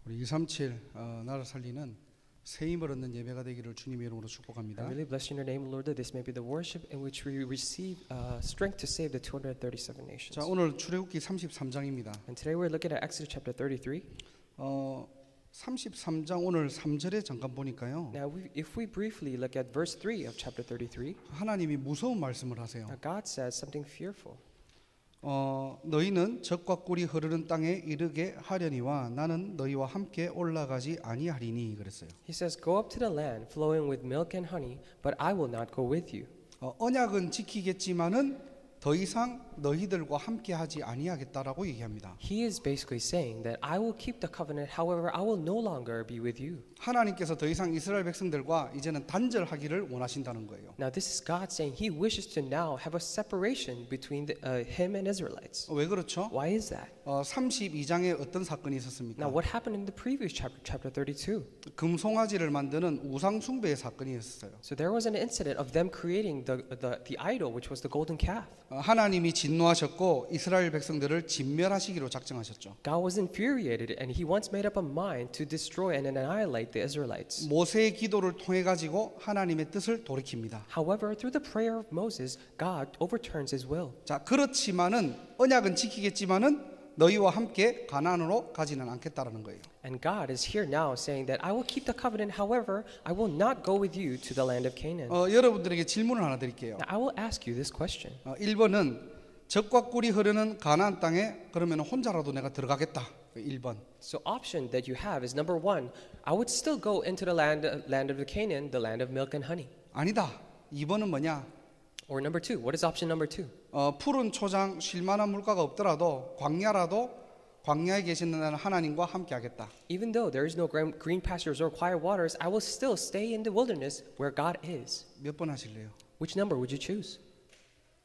우리 237 나라 살리는 새 힘을 얻는 예배가 되기를 주님의 이름으로 축복합니다. I really bless you in your name, Lord, that this may be the worship in which we receive strength to save the 237 nations. 자, 오늘 출애굽기 33장입니다. And today we're looking at Exodus chapter 33. 33장 오늘 3절에 잠깐 보니까요. Now, if we briefly look at verse 3 of chapter 33, 하나님이 무서운 말씀을 하세요. God says something fearful. 너희는 적과 꿀이 흐르는 땅에 이르게 하려니와 나는 너희와 함께 올라가지 아니하리니 그랬어요. He says, "Go up to the land flowing with milk and honey, but I will not go with you." 언약은 지키겠지만은 더 이상 너희들과 함께 하지 아니하겠다라고 얘기합니다. He is basically saying that I will keep the covenant, however, I will no longer be with you. 하나님께서 더 이상 이스라엘 백성들과 이제는 단절하기를 원하신다는 거예요. Now, this is God saying He wishes to now have a separation between Him and Israelites. 왜 그렇죠? Why is that? 32장에 어떤 사건이 있었습니까? Now, what happened in the previous chapter 32? 금송아지를 만드는 우상 숭배의 사건이 있었어요. So there was an incident of them creating the idol, which was the golden calf. 하나님이 진노하셨고 이스라엘 백성들을 진멸하시기로 작정하셨죠. God was infuriated, and He once made up a mind to destroy and annihilate the Israelites. 모세의 기도를 통해 가지고 하나님의 뜻을 돌이킵니다. However, through the prayer of Moses, God overturns His will. 자, 그렇지만은 언약은 지키겠지만은 너희와 함께 가나안으로 가지는 않겠다라는 거예요. And God is here now saying that I will keep the covenant, however, I will not go with you to the land of Canaan. 여러분들에게 질문을 하나 드릴게요. Now, I will ask you this question. 1번은 적과 꿀이 흐르는 가나안 땅에 그러면 혼자라도 내가 들어가겠다. 1번. So option that you have is number 1, I would still go into the land of the Canaan, the land of milk and honey. 아니다. 2번은 뭐냐? Or number 2, what is option number 2? 푸른 초장 쉴만한 물가가 없더라도 광야에 계시는 하나님과 함께하겠다. Even though there is no green pastures or quiet waters, I will still stay in the wilderness where God is. 몇 번 하실래요? Which number would you choose?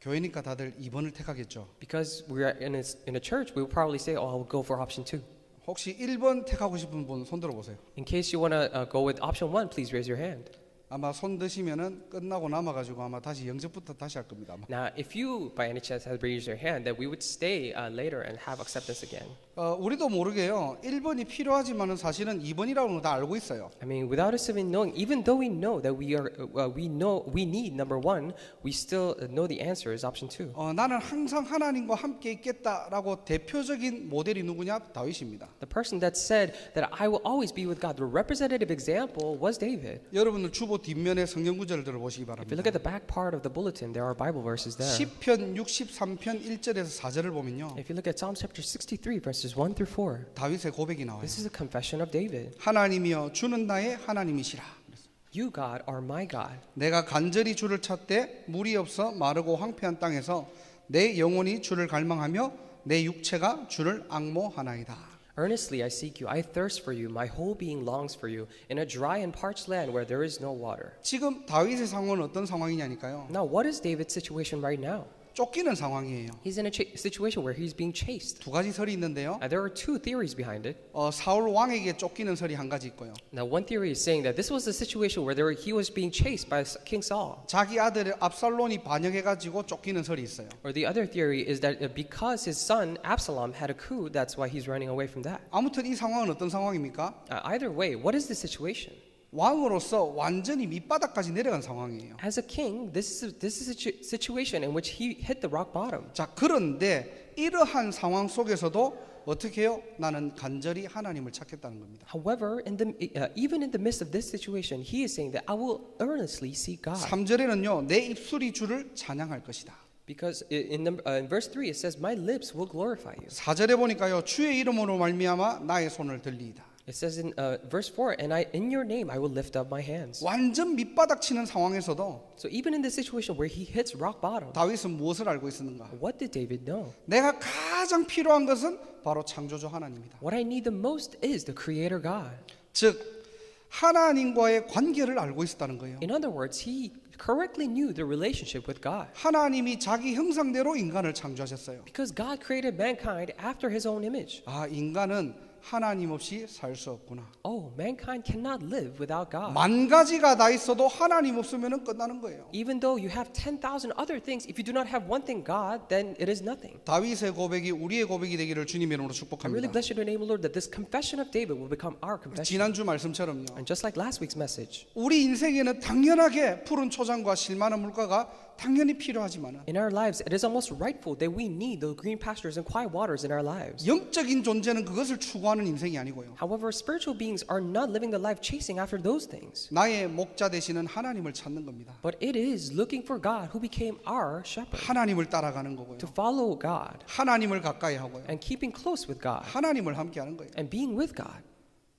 교회니까 다들 2번을 택하겠죠. Because we are in a church, we will probably say, oh, I will go for option 2. 혹시 1번 택하고 싶은 분 손 들어보세요. In case you want to go with option 1, please raise your hand. 아마 손 드시면은 끝나고 남아가지고 아마 다시 영접부터 다시 할 겁니다. 아마. Now, if you by any chance have raised your hand, that we would stay later and have acceptance again. 우리도 모르게요. 1번이 필요하지만은 사실은 2번이라고는 다 알고 있어요. I mean, without us even knowing, even though we know that we need number 1, we still know the answer is option 2. 나는 항상 하나님과 함께 있겠다라고 대표적인 모델이 누구냐? 다윗입니다. The person that said that I will always be with God, the representative example was David. 여러분들 주보 뒷면에 성경 구절을 들어보시기 If you 바랍니다. look at the back part of the bulletin, there are Bible verses there. 시편 63편 1절에서 4절을 보면요. If you look at Psalm chapter 63, verses 1 through 4, 다윗의 고백이 나와요. this is a confession of David. 하나님이여 주는 나의 하나님이시라. You, God, are my God. 내가 간절히 주를 찾되 물이 없어 마르고 황폐한 땅에서 내 영혼이 주를 갈망하며 내 육체가 주를 앙모하나이다. Earnestly I seek you. I thirst for you. My whole being longs for you in a dry and parched land where there is no water. 지금 다윗의 상황은 어떤 상황이냐니까요. Now, what is David's situation right now? 쫓기는 상황이에요. He's in a situation where he's being chased. 두 가지 설이 있는데요. There are two theories behind it. 사울 왕에게 쫓기는 설이 한 가지 있고요. Now, one theory is saying that this was a situation where he was being chased by King Saul. 자기 아들 압살론이 반역해가지고 쫓기는 설이 있어요. Or the other theory is that because his son Absalom had a coup, that's why he's running away from that. 아무튼 이 상황은 어떤 상황입니까? Either way, what is the situation? 왕으로서 완전히 밑바닥까지 내려간 상황이에요. As a king, this is a situation in which he hit the rock bottom. 자, 그런데 이러한 상황 속에서도 어떻게 해요? 나는 간절히 하나님을 찾겠다는 겁니다. However, even in the midst of this situation, he is saying that I will earnestly seek God. 3절에는요. 내 입술이 주를 찬양할 것이다. Because in verse 3 it says, My lips will glorify you. 4절에 보니까요. 주의 이름으로 말미암아 나의 손을 들리이다. It says in verse 4, and in your name I will lift up my hands. 완전 밑바닥 치는 상황에서도 So even in this situation where he hits rock bottom, 다윗은 무엇을 알고 있었는가? what did David know? 내가 가장 필요한 것은 바로 창조주 하나님이다. What I need the most is the Creator God. 즉 하나님과의 관계를 알고 있었다는 거예요. In other words, he correctly knew the relationship with God. 하나님이 자기 형상대로 인간을 창조하셨어요. Because God created mankind after his own image. 인간은 하나님 없이 살 수 없구나. Oh, mankind cannot live without God. 만 가지가 다 있어도 하나님 없으면 끝나는 거예요. Even though you have 10,000 other things, if you do not have one thing, God, then it is nothing. 다윗의 고백이 우리의 고백이 되기를 주님의 이름으로 I really 축복합니다. bless your name, Lord, that this confession of David will become our confession. 지난주 말씀처럼요. And just like last week's message, 우리 인생에는 당연하게 푸른 초장과 실만한 물가가 당연히 필요하지만 in our lives, it is almost rightful that we need the green pastures and quiet waters in our lives. 영적인 존재는 그것을 추구하는 인생이 아니고요. However, spiritual beings are not living the life chasing after those things, 나의 목자 되시는 하나님을 찾는 겁니다. but it is looking for God who became our shepherd, 하나님을 따라가는 거고요. to follow God 하나님을 가까이 하고요. and keeping close with God 하나님을 함께하는 거예요. and being with God.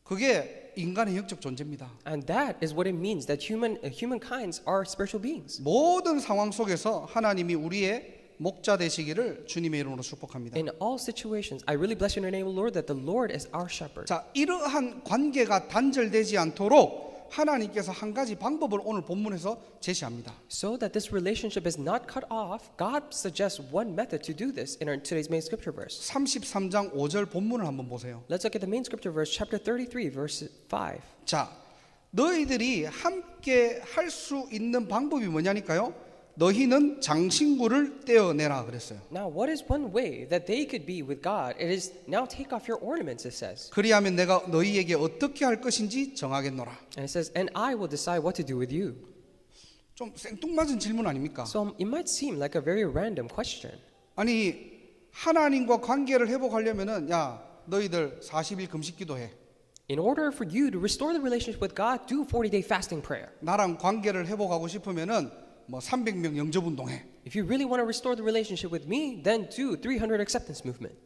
그게 인간의 영적 존재입니다. And that is what it means that humankinds are spiritual beings. 모든 상황 속에서 하나님이 우리의 목자 되시기를 주님의 이름으로 축복합니다. In all situations, I really bless your name, Lord, that the Lord is our shepherd. 자, 이러한 관계가 단절되지 않도록 하나님께서 한 가지 방법을 오늘 본문에서 제시합니다. So that this relationship is not cut off, God suggests one method to do this in today's main scripture verse. 33장 5절 본문을 한번 보세요. Let's look at the main scripture verse, chapter 33, verse 5. 자, 너희들이 함께 할 수 있는 방법이 뭐냐니까요? 너희는 장신구를 떼어내라 그랬어요. Now, what is one way that they could be with God? It is now take off your ornaments, it says. 그리하면 내가 너희에게 어떻게 할 것인지 정하겠노라. And it says, and I will decide what to do with you. 좀 생뚱맞은 질문 아닙니까? So it might seem like a very random question. 아니 하나님과 관계를 회복하려면은 야 너희들 40일 금식 기도해. In order for you to restore the relationship with God, do 40-day fasting prayer. 나랑 관계를 회복하고 싶으면은 뭐 300명 영접 운동해. If you really want to restore the relationship with me, then do 300 acceptance movement.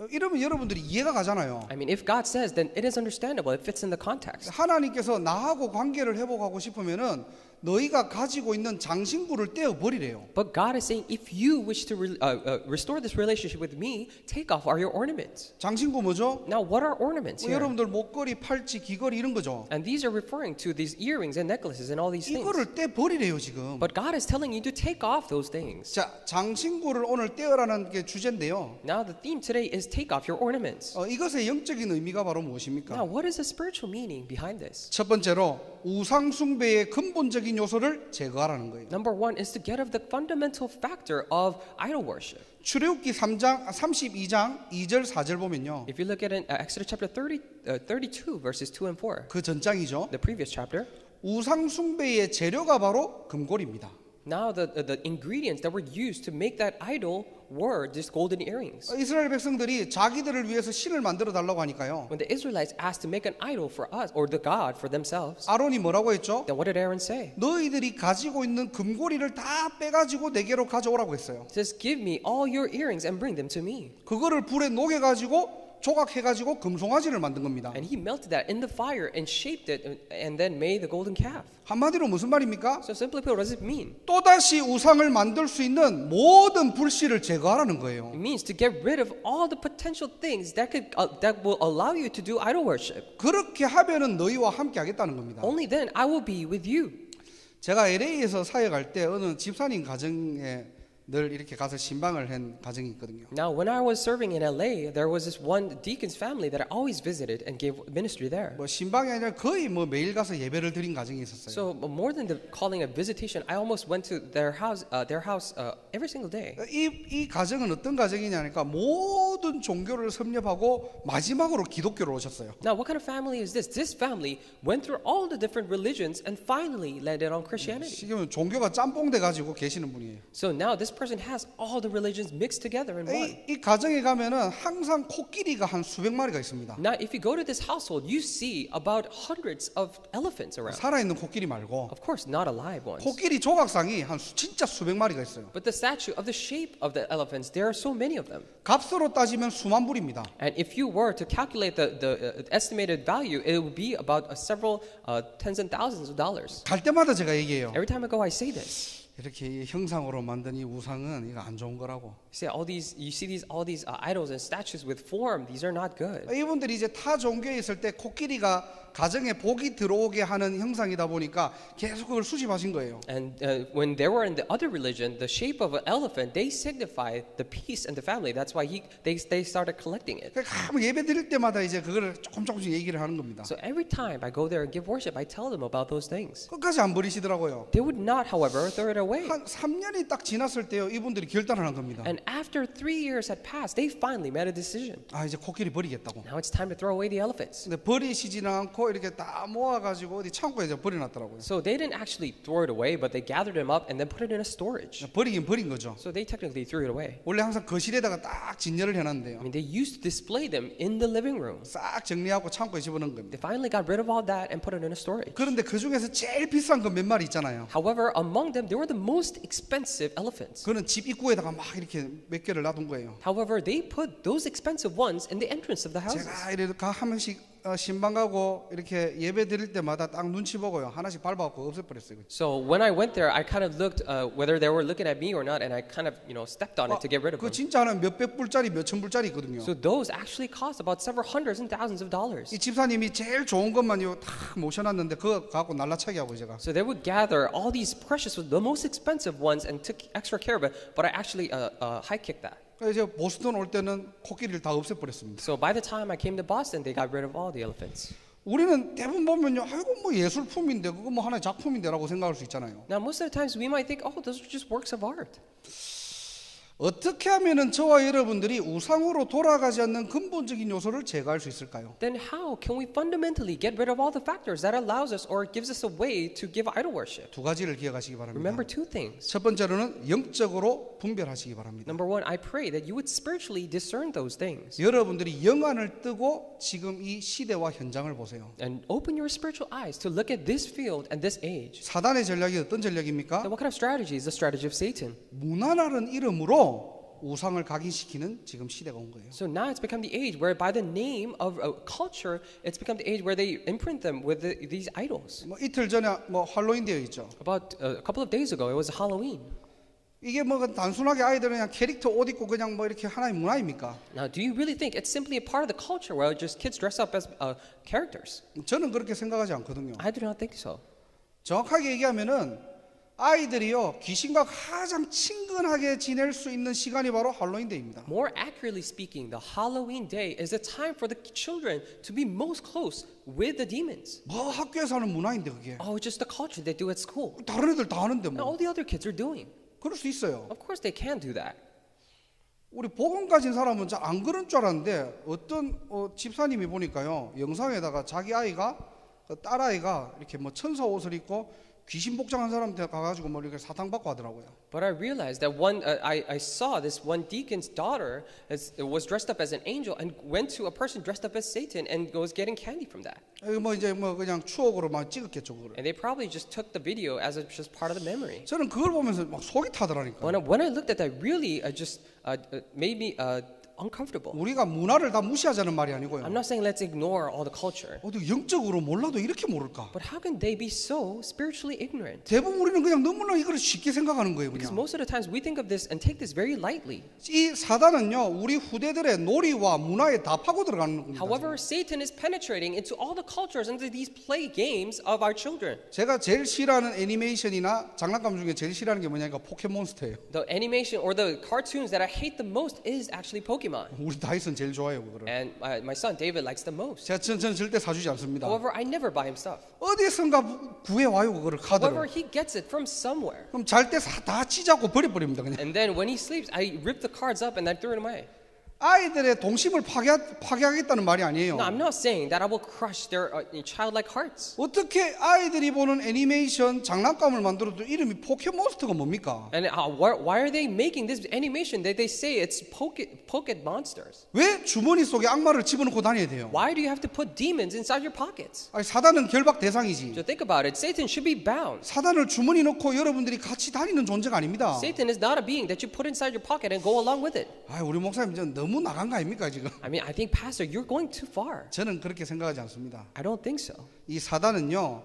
이러면 여러분들이 이해가 가잖아요. I mean, if God says, then it is understandable. It fits in the context. 하나님께서 나하고 관계를 회복하고 싶으면은 너희가 가지고 있는 장신구를 떼어 버리래요. But God is saying, if you wish to restore this relationship with me, take off all your ornaments. 장신구 뭐죠? Now, what are ornaments here? 여러분들 목걸이, 팔찌, 귀걸이 이런 거죠. And these are referring to these earrings and necklaces and all these things. 이거를 떼 버리래요 지금. But God is telling you to take off those things. 자, 장신구를 오늘 떼어라는 게 주제인데요. Now, the theme today is take off your ornaments. 이것의 영적인 의미가 바로 Now, 무엇입니까? what is the spiritual meaning behind this? 첫 번째로 우상 숭배의 근본적인 요소를 제거하라는 거예요. Number one is to get rid of the fundamental factor of idol worship. 출애굽기 32장 2절 4절 보면요. If you look at it, Exodus chapter 32, verses 2 and 4, 그 전장이죠. the previous chapter, 우상 숭배의 재료가 바로 금골입니다. now the ingredients that were used to make that idol were these golden earrings. 이스라엘 백성들이 자기들을 위해서 신을 만들어 달라고 하니까요. When the Israelites asked to make an idol for us, or the God for themselves, 아론이 뭐라고 했죠? then what did Aaron say? 너희들이 가지고 있는 금고리를 다 빼가지고 내게로 가져오라고 했어요. He says, give me all your earrings and bring them to me. 그거를 불에 녹여가지고 조각해가지고 금송아지를 만든 겁니다. And he melted that in the fire and shaped it and then made the golden calf. 한마디로 무슨 말입니까? So simply put, what does it mean? 또다시 우상을 만들 수 있는 모든 불씨를 제거하라는 거예요. It means to get rid of all the potential things that will allow you to do idol worship. 그렇게 하면은 너희와 함께 하겠다는 겁니다. Only then I will be with you. 제가 LA에서 사역할 때 어느 집사님 가정에 늘 이렇게 가서 신방을 한 가정이 있거든요. Now, when I was serving in LA, there was this one deacon's family that I always visited and gave ministry there. 뭐 신방이 아니라 거의 뭐 매일 가서 예배를 드린 가정이 있었어요. So more than the calling a visitation, I almost went to their house every single day. 이 가정은 어떤 가정이냐니까 모든 종교를 섭렵하고 마지막으로 기독교로 오셨어요. Now, what kind of family is this? This family went through all the different religions and finally landed on Christianity. 지금 종교가 짬뽕돼 가지고 계시는 분이에요. So now this person has all the religions mixed together in one. 이 가정에 가면은 항상 코끼리가 한 수백 마리가 있습니다. Now, if you go to this household, you see about hundreds of elephants around. 살아있는 코끼리 말고 Of course, not alive ones. 코끼리 조각상이 진짜 수백 마리가 있어요. But the statue of the shape of the elephants, there are so many of them. 값으로 따지면 수만 불입니다. And if you were to calculate the estimated value, it would be about several tens and thousands of dollars. 갈 때마다 제가 얘기해요. Every time I go, I say this. 이렇게 형상으로 만든 이 우상은 이거 안 좋은 거라고. You see all these idols and statues with form. These are not good. 이분들이 이제 타 종교에 있을 때 코끼리가 가정에 복이 들어오게 하는 형상이다 보니까 계속 그걸 수집하신 거예요. And when they were in the other religion, the shape of an elephant, they signify the peace and the family. That's why they started collecting it. 그러니까 예배 드릴 때마다 이제 그거를 조금씩 얘기를 하는 겁니다. So every time I go there and give worship, I tell them about those things. 끝까지 안 버리시더라고요. They would not, however, throw it away. 한 3년이 딱 지났을 때요, 이분들이 결단을 한 겁니다. And after 3 years had passed, they finally made a decision. 아, 이제 코끼리 버리겠다고. Now it's time to throw away the elephants. 근데 버리시지는 않고 이렇게 다 모아가지고 어디 창고에 이제 버려놨더라고요. So they didn't actually throw it away, but they gathered them up and then put it in a storage. 버리긴 버린 거죠. So they technically threw it away. 원래 항상 거실에다가 딱 진열을 I 해놨는데요. mean, they used to display them in the living room. 싹 정리하고 창고에 집어넣은 겁니다. They finally got rid of all that and put it in a storage. 그런데 그 중에서 제일 비싼 거 몇 마리 있잖아요. However, among them, they were the most expensive elephants. 그는 집 입구에다가 막 이렇게 몇 개를 놔둔 거예요. However, they put those expensive ones in the entrance of the houses. 제가 이렇게 한 명씩 신방 가고 이렇게 예배 드릴 때마다 딱 눈치 보고요. 하나씩 밟아갖고 없애버렸어요. So when I went there, I kind of looked whether they were looking at me or not, and I kind of stepped on it to get rid of 그 them. 진짜 하나 몇백 불짜리 몇천 불짜리 있거든요. So those actually cost about several hundreds and thousands of dollars. 이 집사님이 제일 좋은 것만요 다 모셔놨는데 그거 갖고 날라차게 하고 제가. So they would gather all these precious, the most expensive ones, and took extra care of it. But I actually high kicked that. 이제 보스턴 올 때는 코끼리를 다 없애버렸습니다. So by the time I came to Boston, they got rid of all the elephants. 우리는 대부분 보면요, 아이고 뭐 예술품인데 그거 뭐 하나의 작품인데라고 생각할 수 있잖아요. Now most of the times we might think, oh, those are just works of art. 어떻게 하면은 저와 여러분들이 우상으로 돌아가지 않는 근본적인 요소를 제거할 수 있을까요? Then how can we fundamentally get rid of all the factors that allows us or gives us a way to give idol worship? 두 가지를 기억하시기 바랍니다. Remember two things. 첫 번째로는 영적으로 분별하시기 바랍니다. Number one, I pray that you would spiritually discern those things 여러분들이 영안을 뜨고 지금 이 시대와 현장을 보세요. and open your spiritual eyes to look at this field and this age. 사단의 전략이 어떤 전략입니까? Then what kind of strategy is the strategy of Satan? 문화라는 이름으로 우상을 각인시키는 지금 시대가 온 거예요. So now it's become the age where by the name of a culture, it's become the age where they imprint them with these idols. 뭐 이틀 전에 뭐 할로윈 되어 있죠. About a couple of days ago, it was Halloween. 이게 뭐 단순하게 아이들은 그냥 캐릭터 옷 입고 그냥 뭐 이렇게 하나의 문화입니까? Now, do you really think it's simply a part of the culture where just kids dress up as characters? 저는 그렇게 생각하지 않거든요. I do not think so. 정확하게 얘기하면은 아이들이요 귀신과 가장 친근하게 지낼 수 있는 시간이 바로 할로윈데이입니다. More accurately speaking, the Halloween day is a time for the children to be most close with the demons. 뭐 학교에서 하는 문화인데 그게 Oh, it's just the culture they do at school. 다른 애들 다 하는데 And 뭐 all the other kids are doing. 그럴 수 있어요. Of course, they can do that. 우리 복음 가진 사람은 잘 안 그런 줄 알았는데 어떤 집사님이 보니까요 영상에다가 자기 아이가 딸 아이가 이렇게 뭐 천사 옷을 입고 귀신 복장한 사람한테 가가지고 뭐 이렇게 사탕 받고 하더라고요. But I realized that I saw this one deacon's daughter was dressed up as an angel and went to a person dressed up as Satan and was getting candy from that. 뭐 이제 뭐 그냥 추억으로 막 찍었겠죠 그걸. And they probably just took the video as just part of the memory. 저는 그걸 보면서 막 속이 타더라니까. When I looked at that, really just made me uncomfortable. 우리가 문화를 다 무시하자는 말이 아니고요. I'm not saying let's ignore all the culture, 어떻게 영적으로 몰라도 이렇게 모를까? but how can they be so spiritually ignorant? 대부분 우리는 그냥 너무나 이걸 쉽게 생각하는 거예요. Because 그냥. most of the times we think of this and take this very lightly. 이 사단은요 우리 후대들의 놀이와 문화에 다 파고 들어가는 겁니다. However, Satan is penetrating into all the cultures, into these play games of our children. 제가 제일 싫어하는 애니메이션이나 장난감 중에 제일 싫어하는 게 뭐냐니까 포켓몬스터예요. The animation or the cartoons that I hate the most is actually Pokemon. 우리 다이슨 제일 좋아해요 그거를. And my son David likes the most. 저는 절대 사주지 않습니다. However, I never buy him stuff. 어디선가 구해 와요 그거를 However, 카드를. he gets it from somewhere. 그럼 잘 때 다 찢어갖고 버려버립니다 그냥. And then when he sleeps, I rip the cards up and I throw it away. 아이들의 동심을 파괴하겠다는 말이 아니에요. No, I'm not saying that I will crush their childlike hearts. 어떻게 아이들이 보는 애니메이션 장난감을 만들어도 이름이 포켓몬스터가 뭡니까? And why are they making this animation that they say it's Pocket monsters? 왜 주머니 속에 악마를 집어넣고 다녀야 돼요? Why do you have to put demons inside your pockets? 아니, 사단은 결박 대상이지. So think about it. Satan should be bound. 사단을 주머니 넣고 여러분들이 같이 다니는 존재가 아닙니다. Satan is not a being that you put inside your pocket and go along with it. 아, 우리 목사님 전 너무 나간 거 아닙니까 지금? I mean, I think, Pastor, you're going too far. 저는 그렇게 생각하지 않습니다. I don't think so. 이 사단은요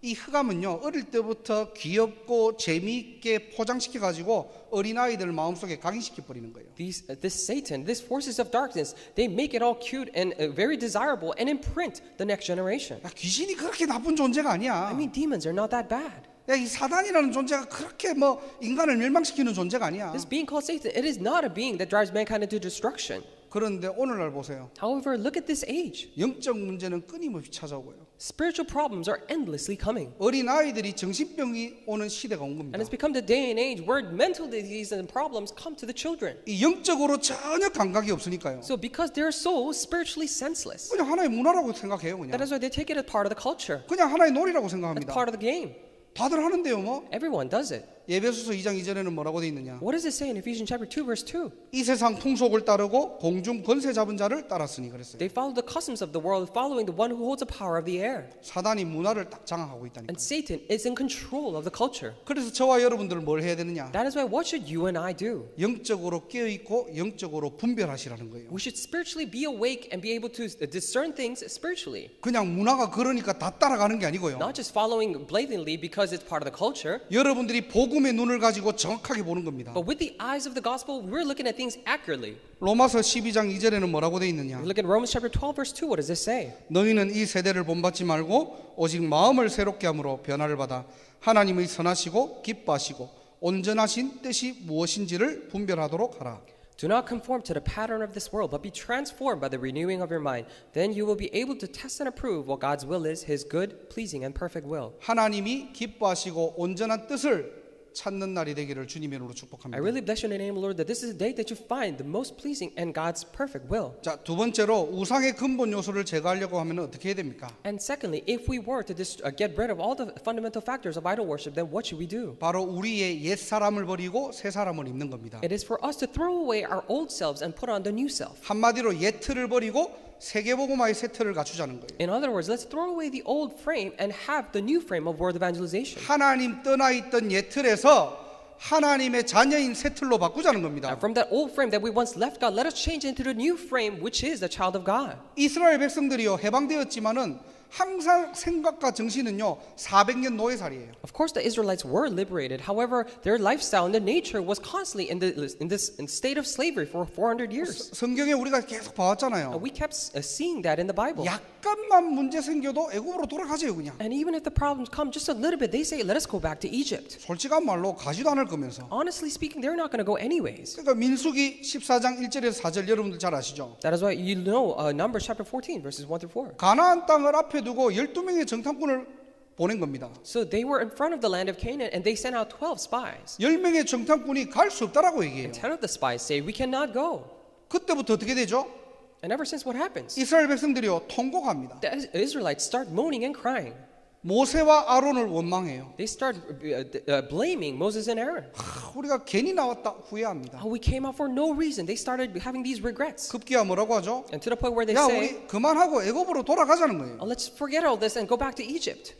이 흑암은요 어릴 때부터 귀엽고 재미있게 포장시켜 가지고 어린 아이들 마음속에 각인시켜 버리는 거예요. This Satan, these forces of darkness, they make it all cute and very desirable and imprint the next generation. 야, 귀신이 그렇게 나쁜 존재가 아니야. I mean, demons are not that bad. 야, 이 사단이라는 존재가 그렇게 뭐 인간을 멸망시키는 존재가 아니야. This being called Satan, it is not a being that drives mankind into destruction. 그런데 오늘날 보세요. However, look at this age. 영적 문제는 끊임없이 찾아오고요. Spiritual problems are endlessly coming. 어린 아이들이 정신병이 오는 시대가 온 겁니다. And it's become the day and age where mental disease and problems come to the children. 이 영적으로 전혀 감각이 없으니까요. So because they're so spiritually senseless, 그냥 하나의 문화라고 생각해요. that 그냥 is why they take it as part of the culture, 그냥 하나의 놀이라고 as 생각합니다. part of the game. 다들 하는데요, 뭐. Everyone does it. 예배소서 2장 2절에는 뭐라고 돼 있느냐? What does it say in Ephesians chapter 2, verse 2? 이 세상 풍속을 따르고 공중 권세 잡은 자를 따랐으니 그랬어요. They follow the customs of the world, following the one who holds the power of the air. 사단이 문화를 딱 장악하고 있다니까. And Satan is in control of the culture. 그래서 저와 여러분들은 뭘 해야 되느냐? That is why what should you and I do? 영적으로 깨어 있고 영적으로 분별하시라는 거예요. We should spiritually be awake and be able to discern things spiritually. 그냥 문화가 그러니까 다 따라가는 게 아니고요. Not just following blatantly because it's part of the culture, 여러분들이 복음의 눈을 가지고 정확하게 보는 겁니다. but with the eyes of the gospel, we're looking at things accurately. 로마서 12장 2절에는 뭐라고 돼 있느냐? We look at Romans chapter 12, verse 2. What does it say? 너희는 이 세대를 본받지 말고 오직 마음을 새롭게 함으로 변화를 받아 하나님의 선하시고 기뻐하시고 온전하신 뜻이 무엇인지를 분별하도록 하라. Do not conform to the pattern of this world, but be transformed by the renewing of your mind. Then you will be able to test and approve what God's will is, His good, pleasing, and perfect will. 하나님이 기뻐하시고 온전한 뜻을 찾는 날이 되기를 주님의 이름으로 I 축복합니다. really bless your name, Lord, that this is the day that you find the most pleasing and God's perfect will. 자, 두 번째로 우상의 근본 요소를 제거하려고 하면 어떻게 해야 됩니까? And secondly, if we were to get rid of all the fundamental factors of idol worship, then what should we do? 바로 우리의 옛 사람을 버리고 새 사람을 입는 겁니다. It is for us to throw away our old selves and put on the new self. 한마디로 옛 틀을 버리고 세계복음화의 새 틀을 갖추자는 거예요. In other words, let's throw away the old frame and have the new frame of word evangelization. 하나님 떠나 있던 옛 틀에서 하나님의 자녀인 새 틀로 바꾸자는 겁니다. From that old frame that we once left God, let us change into the new frame, which is the child of God. 이스라엘 백성들이요 해방되었지만은 항상 생각과 정신은요 400년 노예살이에요. Of course, the Israelites were liberated. However, their lifestyle and their nature was constantly in this state of slavery for 400 years. 성경에 우리가 계속 봐왔잖아요. We kept seeing that in the Bible. 약간만 문제 생겨도 애굽으로 돌아가세요 그냥. And even if the problems come just a little bit, they say, let us go back to Egypt. 솔직한 말로 가지도 않을 거면서. Honestly speaking, they're not going to go anyways. 그러니까 민수기 14장 1절에서 4절 여러분들 잘 아시죠? That is why you know Numbers chapter 14, verses 1 through 4. 가나안 땅을 앞에 두고 12명의 정탐꾼을 보낸 겁니다. So they were in front of the land of Canaan and they sent out 12 spies. 10명의 정탐꾼이 갈 수 없다라고 얘기해요. 10 of the spies say, we cannot go. 그때부터 어떻게 되죠? And ever since, what happens? 이스라엘 백성들이요 통곡합니다. The Israelites start moaning and crying. 모세와 아론을 원망해요. They start blaming Moses and Aaron. 우리가 괜히 나왔다 후회합니다. Oh, we came out for no reason. They started having these regrets. 급기야 뭐라고 하죠? And to the point where they 야 say, 우리 그만하고 애굽으로 돌아가자는 거예요. oh, let's forget all this and go back to Egypt.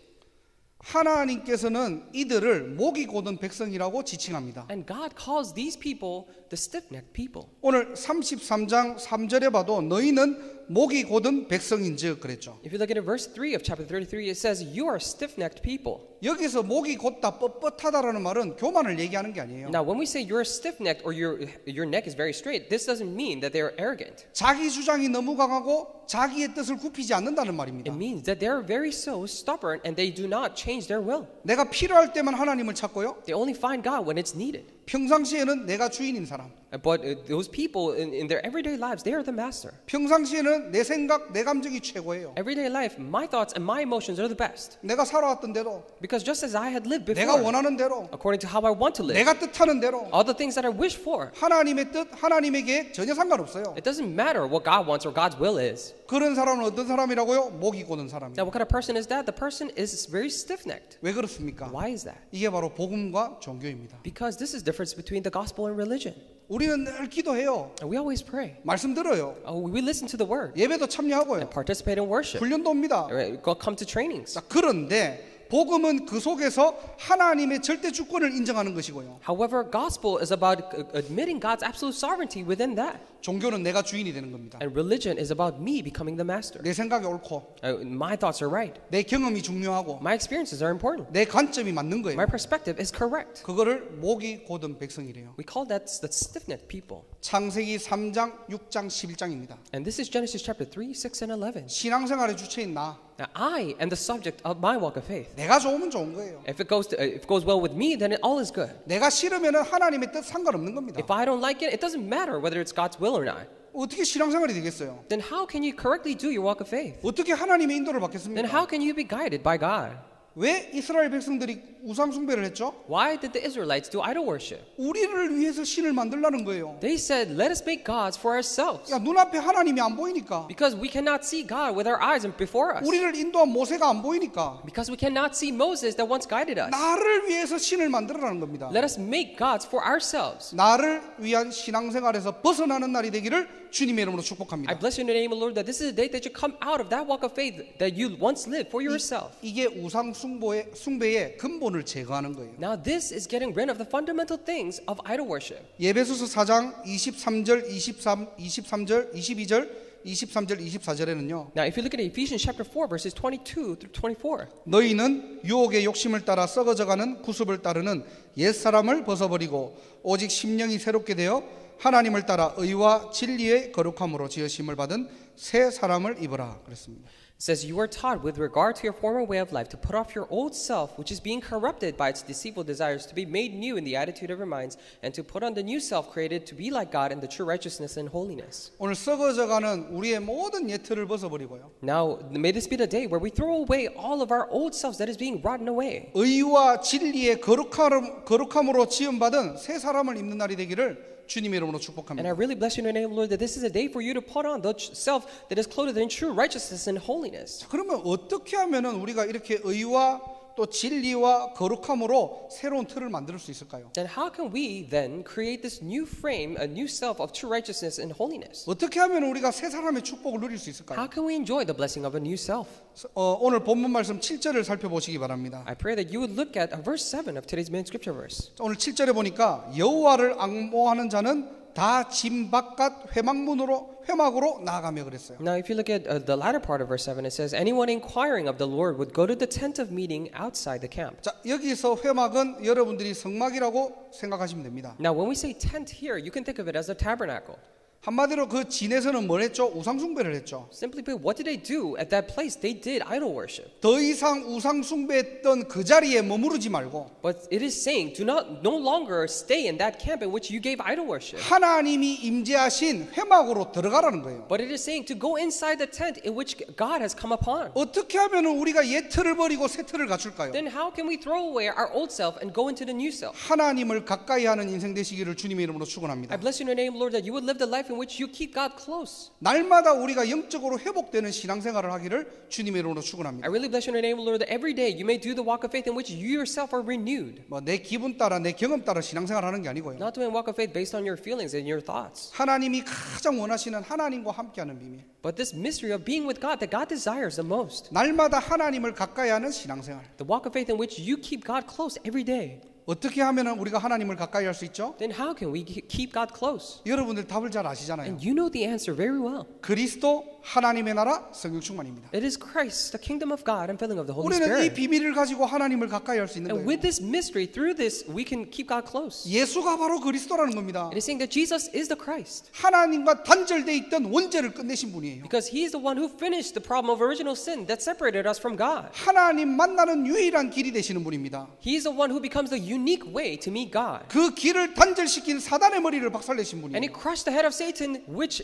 하나님께서는 이들을 목이 곧은 백성이라고 지칭합니다. And God calls these people the stiff-necked people. 오늘 33장 3절에 봐도 너희는 목이 곧은 백성인즉 그랬죠. If you look at it, verse 3 of chapter 33, it says, you are stiff-necked people. 여기서 목이 곧다 뻣뻣하다라는 말은 교만을 얘기하는 게 아니에요. Now, when we say you're stiff-necked or your neck is very straight, this doesn't mean that they're arrogant. 자기 주장이 너무 강하고 자기의 뜻을 굽히지 않는다는 말입니다. It means that they're very so stubborn and they do not change their will. 내가 필요할 때만 하나님을 찾고요. They only find God when it's needed. 평상시에는 내가 주인인 사람. But those people in their everyday lives, they are the master. 평상시에는 내 생각, 내 감정이 최고예요. Everyday life, my thoughts and my emotions are the best. 내가 살아왔던 대로, Because just as I had lived 내가 before, 원하는 대로, according to how I want to live, 내가 뜻하는 대로, all the things that I wish for, 하나님의 뜻, 하나님의 계획 전혀 상관없어요. it doesn't matter what God wants or God's will is. 그런 사람은 어떤 사람이라고요? 목이 고는 사람이에요. Now, what kind of person is that? The person is very stiff-necked. 왜 그렇습니까? Why is that? 이게 바로 복음과 종교입니다. Because this is the difference between the gospel and religion. 우리는 늘 기도해요. And we always pray. 말씀 들어요. We listen to the word 예배도 참여하고요. and participate in worship. 훈련도 옵니다. Go come to trainings. 자, 그런데 복음은 그 속에서 하나님의 절대 주권을 인정하는 것이고요. However, gospel is about admitting God's absolute sovereignty within that. 종교는 내가 주인이 되는 겁니다. And religion is about me becoming the master. 내 생각이 옳고 My thoughts are right. 내 경험이 중요하고 My experiences are important. 내 관점이 맞는 거예요. My perspective is correct. 그거를 목이 곧은 백성이래요. We call that the stiff-necked people. 창세기 3장, 6장, 11장입니다. And this is Genesis chapter 3, 6, and 11. 신앙생활의 주체인 나. Now, I am the subject of my walk of faith. 내가 좋으면 좋은 거예요. If it goes well with me, then all is good. 내가 싫으면 하나님의 뜻 상관없는 겁니다. If I don't like it, it doesn't matter whether it's God's will or not. 어떻게 신앙생활이 되겠어요? Then how can you correctly do your walk of faith? 어떻게 하나님의 인도를 Then 받겠습니까? how can you be guided by God? 왜 이스라엘 백성들이 우상 숭배를 했죠? Why did the Israelites do idol worship? 우리를 위해서 신을 만들라는 거예요. They said, let us make gods for ourselves. 야, 눈앞에 하나님이 안 보이니까. Because we cannot see God with our eyes before us. 우리를 인도한 모세가 안 보이니까. Because we cannot see Moses that once guided us. 나를 위해서 신을 만들어라는 겁니다. Let us make gods for ourselves. 나를 위한 신앙생활에서 벗어나는 날이 되기를 주님의 이름으로 I 축복합니다. bless you in the name of the Lord that this is the day that you come out of that walk of faith that you once lived for yourself. 이게 우상 숭배의 근본을 제거하는 거예요. Now this is getting rid of the fundamental things of idol worship. 예배소서 4장 23절, 23절, 22절, 23절, 24절에는요. Now if you look at Ephesians chapter 4 verses 22 through 24. 너희는 유혹의 욕심을 따라 썩어져가는 구습을 따르는 옛사람을 벗어버리고 오직 심령이 새롭게 되어 하나님을 따라 의와 진리의 거룩함으로 지으심을 받은 새 사람을 입으라 그랬습니다. It says, you are taught with regard to your former way of life to put off your old self, which is being corrupted by its deceitful desires, to be made new in the attitude of your minds, and to put on the new self created to be like God in the true righteousness and holiness. 오늘 썩어져가는 우리의 모든 옛틀을 벗어버리고요. Now, may this be the day where we throw away all of our old selves that is being rotten away. 의와 진리의 거룩함으로 지음받은 새 사람을 입는 날이 되기를 주님의 이름으로 And I 축복합니다. really bless you in the name of the Lord that this is a day for you to put on the self that is clothed in true righteousness and holiness. 그러면 어떻게 하면은 우리가 이렇게 의와 또 진리와 거룩함으로 새로운 틀을 만들 수 있을까요? Then how can we then create this new frame, a new self of true righteousness and holiness? 어떻게 하면 우리가 새 사람의 축복을 누릴 수 있을까요? How can we enjoy the blessing of a new self? 오늘 본문 말씀 7절을 살펴보시기 바랍니다. I pray that you would look at verse 7 of today's main scripture verse. 오늘 7절에 보니까 여호와를 앙모하는 자는 다 진 바깥 회막으로 나아가며 그랬어요. Now, if you look at the latter part of verse 7, it says, anyone inquiring of the Lord would go to the tent of meeting outside the camp. 자, 여기서 회막은 여러분들이 성막이라고 생각하시면 됩니다. Now, when we say tent here, you can think of it as a tabernacle. 한마디로 그 진에서는 뭘 했죠? 우상 숭배를 했죠. Simply put, what did they do at that place? They did idol worship. 더 이상 우상 숭배했던 그 자리에 머무르지 말고 But it is saying, do not no longer stay in that camp in which you gave idol worship. 하나님이 임재하신 회막으로 들어가라는 거예요. But it is saying to go inside the tent in which God has come upon. 어떻게 하면 우리가 옛 틀을 버리고 새 틀을 갖출까요? Then how can we throw away our old self and go into the new self? 하나님을 가까이 하는 인생 되시기를 주님의 이름으로 I 축원합니다. bless you in the name of the Lord that you would live the life in which you keep God close. 날마다 우리가 영적으로 회복되는 신앙생활을 하기를 주님의 이름으로 I 축원합니다. really bless you in the name of the Lord that every day you may do the walk of faith in which you yourself are renewed. 뭐 내 기분 따라 내 경험 따라 신앙생활 하는 게 아니고요. Not doing walk of faith based on your feelings and your thoughts. 하나님이 가장 원하시는 하나님과 함께하는 비밀. But this mystery of being with God that God desires the most. 날마다 하나님을 가까이 하는 신앙생활. The walk of faith in which you keep God close every day. 어떻게 하면 우리가 하나님을 가까이 할 수 있죠? Then how can we keep God close? 여러분들 답을 잘 아시잖아요. And you know the answer very well. 그리스도 하나님의 나라 성령 충만입니다. It is Christ, the kingdom of God and filling of the Holy 우리는 이 Spirit. 비밀을 가지고 하나님을 가까이 할 수 있는 And 거예요. with this mystery, through this, we can keep God close. 예수가 바로 그리스도라는 겁니다. It is saying that Jesus is the Christ. 하나님과 단절돼 있던 원죄를 끝내신 분이에요. Because he is the one who finished the problem of original sin that separated us from God. 하나님 만나는 유일한 길이 되시는 분입니다. He is the one who becomes the unique way to meet God. 그 길을 단절시킨 사단의 머리를 박살내신 And he 분이에요. crushed the head of Satan, which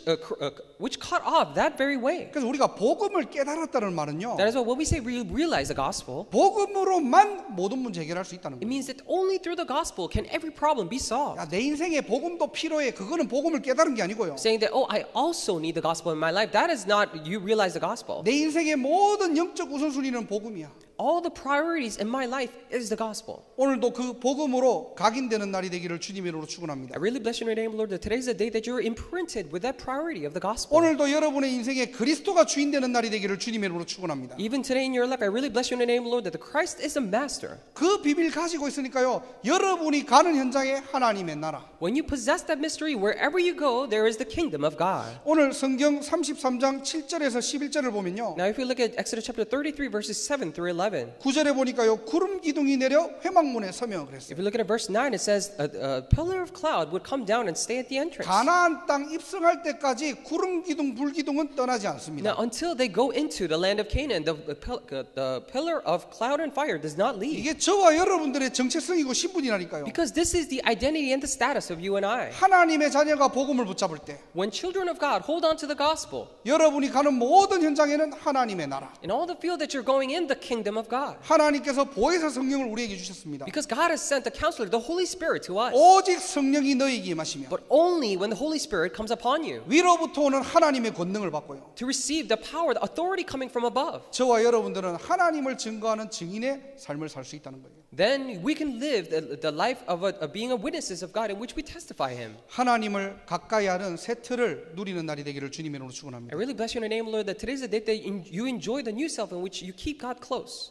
cut off that very way. 그래서 우리가 복음을 깨달았다는 말은요. That is why when we say we realize the gospel, 복음으로만 모든 문제 해결할 수 있다는 it 거예요. means that only through the gospel can every problem be solved. 야, 내 인생에 복음도 필요해. 그거는 복음을 깨달은 게 아니고요. Saying that, oh, I also need the gospel in my life, that is not you realize the gospel. 내 인생의 모든 영적 우선순위는 복음이야. all the priorities in my life is the gospel. 오늘도 그 복음으로 각인되는 날이 되기를 주님의 이름으로 축원합니다. I really bless your name, Lord, that today's the day that you're imprinted with that priority of the gospel. 오늘도 여러분의 인생에 그리스도가 주인 되는 날이 되기를 주님의 이름으로 축원합니다. Even today in your life, I really bless your name, Lord, that the Christ is the master. 그 비밀 가지고 있으니까요. 여러분이 가는 현장에 하나님의 나라. When you possess that mystery, wherever you go, there is the kingdom of God. 오늘 성경 33장 7절에서 11절을 보면요. Now, if you look at Exodus chapter 33, verses 7 through 11, 9절에 보니까요. 구름 기둥이 내려 회막문에 서며 그랬어요. if you look at verse 9, it says a pillar of cloud would come down and stay at the entrance. 가나안 땅 입성할 때까지 구름 기둥, 불 기둥은 떠나지 않습니다. Now, until they go into the land of Canaan, the pillar of cloud and fire does not leave. 이게 저와 여러분들의 정체성이고 신분이라니까요. Because this is the identity and the status of you and I. 하나님의 자녀가 복음을 붙잡을 때 When children of God hold on to the gospel, 여러분이 가는 모든 현장에는 하나님의 나라. in all the field that you're going in, the kingdom of God. 하나님께서 보혜사 성령을 우리에게 주셨습니다. Because God has sent the counselor, the Holy Spirit, to us. 오직 성령이 너희에게 임하시며 But only when the Holy Spirit comes upon you 위로부터 오는 하나님의 권능을 받고요. to receive the power, the authority coming from above. 저와 여러분들은 하나님을 증거하는 증인의 삶을 살 수 있다는 거예요. Then we can live the life of being a witnesses of God in which we testify Him. 하나님을 가까이 하는 새 틀을 누리는 날이 되기를 주님의 이름으로 I 축원합니다. really bless your name, Lord, that today's the day that you enjoy the new self in which you keep God close.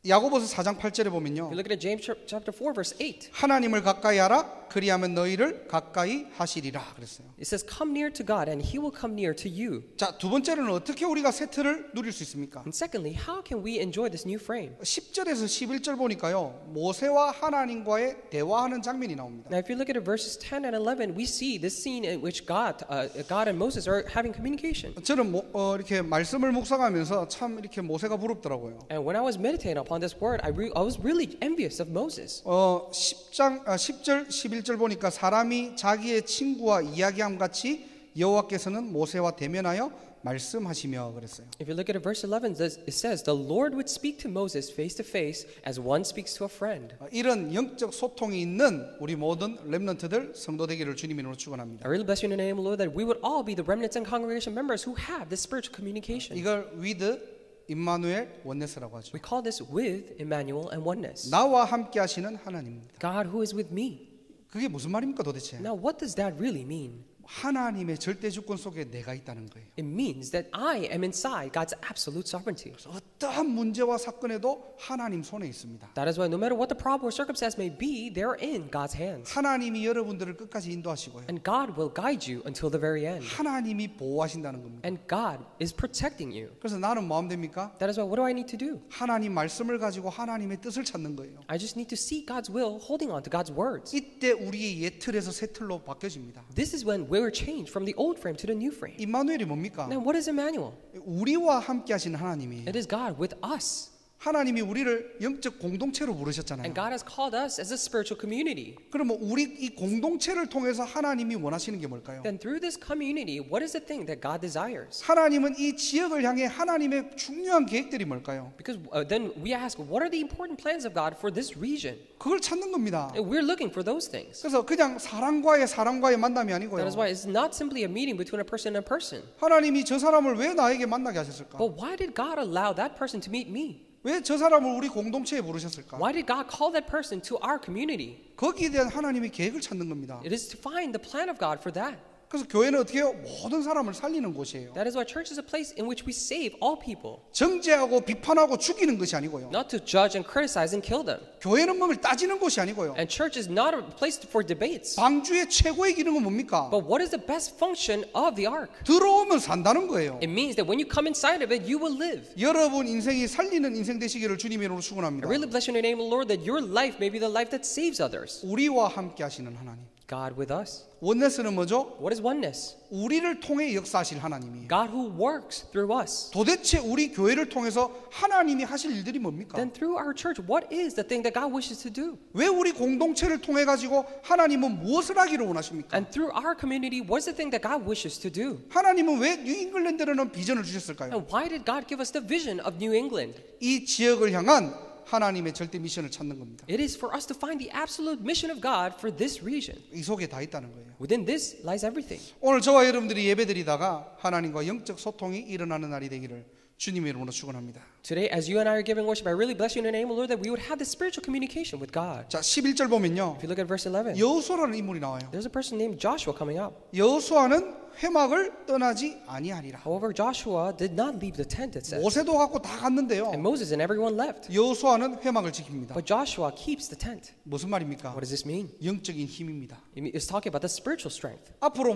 야고보서 4장 8절에 보면요. If you look at James chapter 4, verse 8. 하나님을 가까이 하라 그리하면 너희를 가까이 하시리라 그랬어요. It says, come near to God and He will come near to you. 자, 두 번째로는 어떻게 우리가 새 틀을 누릴 수 있습니까? And secondly, how can we enjoy this new frame? 10절에서 11절 보니까요. 모세와 하나님과의 대화하는 장면이 나옵니다. Now, if you look at verses 10 and 11, we see this scene in which God and Moses are having communication. 저는 이렇게 말씀을 묵상하면서 참 이렇게 모세가 부럽더라고요. And when I was meditating upon this word, I was really envious of Moses. 10절 11절 보니까 사람이 자기의 친구와 이야기함 같이 여호와께서는 모세와 대면하여 말씀하시며 그랬어요. If you look at verse 11, it says, the Lord would speak to Moses face to face as one speaks to a friend. 이런 영적 소통이 있는 우리 모든 렘넌트들 성도 되기를 주님의 이름으로 축원합니다. I really bless you in the name of the Lord that we would all be the remnants and congregation members who have this spiritual communication. 이걸 with 임마누엘 원네스라고 하죠. We call this with Emmanuel and oneness. 나와 함께 하시는 하나님입니다. God who is with me. 그게 무슨 말입니까 도대체? Now, what does that really mean? 하나님의 절대 주권 속에 내가 있다는 거예요. It means that I am inside God's absolute sovereignty. 어떠한 문제와 사건에도 하나님 손에 있습니다. That is why no matter what the problem or circumstance may be, they are in God's hands. 하나님이 여러분들을 끝까지 인도하시고요. And God will guide you until the very end. 하나님이 보호하신다는 겁니다. And God is protecting you. 그래서 나는 뭐 하면 됩니까? That is why what do I need to do? 하나님 말씀을 가지고 하나님의 뜻을 찾는 거예요. I just need to seek God's will, holding on to God's words. 이때 우리의 옛 틀에서 새 틀로 바뀌어집니다. This is when we were changed from the old frame to the new frame. 임마누엘이 뭡니까? Now, what is Emmanuel? 우리와 함께 하시는 하나님이 It is God with us. 하나님이 우리를 영적 공동체로 부르셨잖아요. And God has called us as a spiritual community. 그러면 우리 이 공동체를 통해서 하나님이 원하시는 게 뭘까요? Then through this community, what is the thing that God desires? 하나님은 이 지역을 향해 하나님의 중요한 계획들이 뭘까요? Because then we ask, what are the important plans of God for this region? 그걸 찾는 겁니다. And we're looking for those things. 그래서 그냥 사람과의 만남이 아니고요. That is why it's not simply a meeting between a person and a person. 하나님이 저 사람을 왜 나에게 만나게 하셨을까? But why did God allow that person to meet me? 왜 저 사람을 우리 공동체에 부르셨을까? Why did God call that person to our community? 거기에 대한 하나님의 계획을 찾는 겁니다. It is to find the plan of God for that. 그래서 교회는 어떻게 해요? 모든 사람을 살리는 곳이에요. That is why church is a place in which we save all people. 정죄하고 비판하고 죽이는 것이 아니고요. Not to judge and criticize and kill them. 교회는 뭘 따지는 곳이 아니고요. And church is not a place for debates. 방주의 최고의 기능은 뭡니까? But what is the best function of the ark? 들어오면 산다는 거예요. It means that when you come inside of it, you will live. 여러분 인생이 살리는 인생 되시기를 주님의 이름으로 I 축원합니다. really bless your name, Lord, that your life may be the life that saves others. 우리와 함께 하시는 하나님. God with us. 원네스는 뭐죠? What is oneness? 우리를 통해 역사하실 하나님이. God who works through us. 도대체 우리 교회를 통해서 하나님이 하실 일들이 뭡니까? Then through our church, what is the thing that God wishes to do? 왜 우리 공동체를 통해 가지고 하나님은 무엇을 하기를 원하십니까? And through our community, what is the thing that God wishes to do? 하나님은 왜 뉴잉글랜드라는 비전을 주셨을까요? And why did God give us the vision of New England? 이 지역을 향한 하나님의 절대 미션을 찾는 겁니다. It is for us to find the absolute mission of God for this region. 이 속에 다 있다는 거예요. Within this lies everything. 오늘 저와 여러분들이 예배드리다가 하나님과 영적 소통이 일어나는 날이 되기를 주님의 이름으로 축원합니다. Today, as you and I are giving worship, I really bless you in the name of the Lord that we would have this spiritual communication with God. 자, 11절 보면요. If you look at verse 11, 여호수아라는 인물이 나와요. there's a person named Joshua coming up. 여호수아는 회막을 떠나지 아니하리라. However, Joshua did not leave the tent, it says. 모세도 갖고 다 갔는데요. And Moses and everyone left. 여호수아는 회막을 지킵니다. But Joshua keeps the tent. 무슨 말입니까? What does this mean? 영적인 힘입니다. It's talking about the spiritual strength. 앞으로